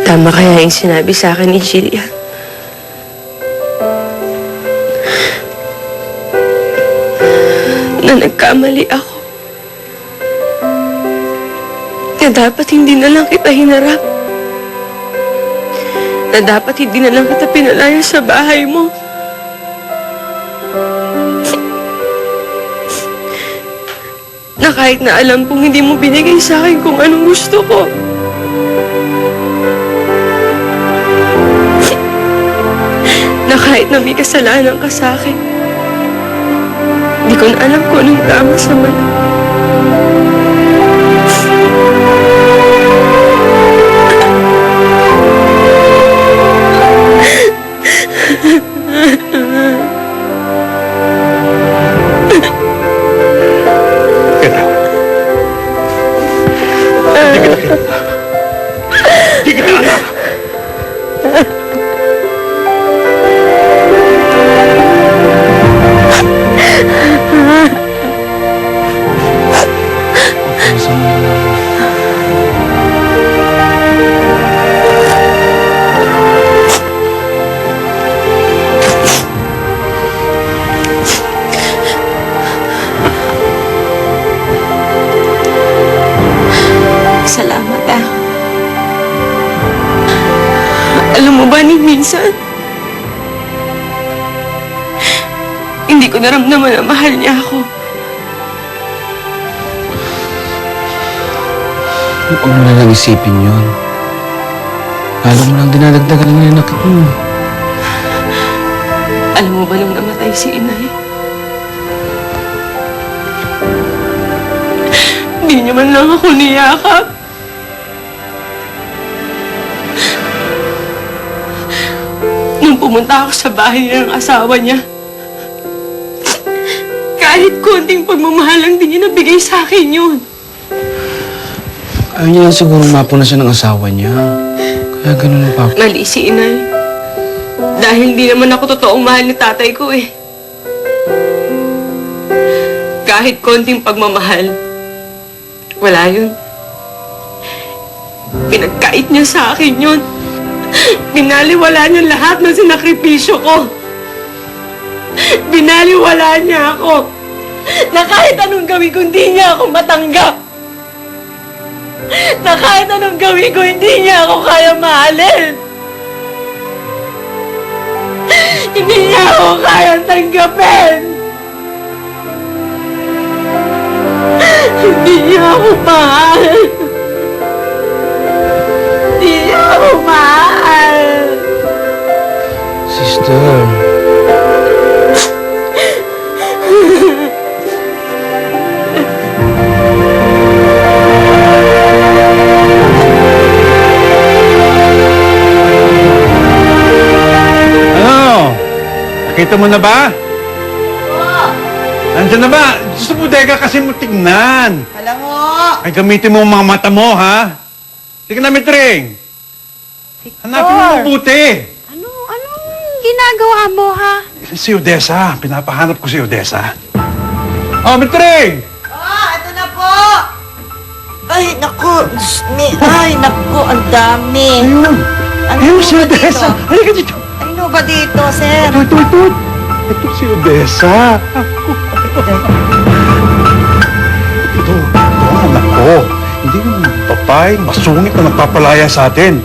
Tama kaya yung sinabi sa akin ni Jillian. Na nagkamali ako. Na dapat hindi na lang kita hinarap. Na dapat hindi na lang kita pinalaya sa bahay mo. Na kahit na alam kong hindi mo binigay sa akin kung anong gusto ko. Na kahit na may kasalanan ka sa akin, hindi ko na alam kung anong tama sa mali. Hindi kita anak! Salamat ah. Alam mo ba, minsan, hindi ko naramdaman na mahal niya ako. Huwag mo na lang isipin yun. Lalo mo lang dinadagdagan ng inakit mo. Alam mo ba nung namatay si inay? Hindi niya man lang ako niyakap. Nung pumunta ako sa bahay ng asawa niya, kahit konting pagmamahal lang din niya nabigay sa akin yun. Ayaw niya lang siguro mapuna siya ng asawa niya. Kaya ganun ang papa. Mali si inay. Dahil hindi naman ako totoong mahal ni tatay ko eh. Kahit konting pagmamahal, wala yun. Pinagkait niya sa akin yun. Binaliwala niya lahat ng sinakripisyo ko. Binaliwala niya ako. Na kahit anong gawin ko, hindi niya ako matanggap. Na kahit anong gawin ko, hindi niya ako kaya mahalin. Hindi niya ako kaya tanggapin. Hindi niya ako mahal. Hindi niya ako mahal. Sister. Ano? Nakita mo na ba? Nandiyan na ba? Sa bodega kasi mo tignan. Alam mo! Ay, gamitin mo ang mga mata mo, ha? Sige na, Mitring. Hanapin mo mabuti. Anong ginagawa mo, ha? Si Odessa. Pinapahanap ko si Odessa. Oh, Mitring! Ito na po! Ay, naku! Ay, naku, ang dami! Ayun. Ano Ayun, si ba Odessa. dito? Halika dito. Ano ba dito, sir? Ito. Ito si Odessa. Ito, anak ko. Hindi yung papay, masungit na nagpapalaya sa atin.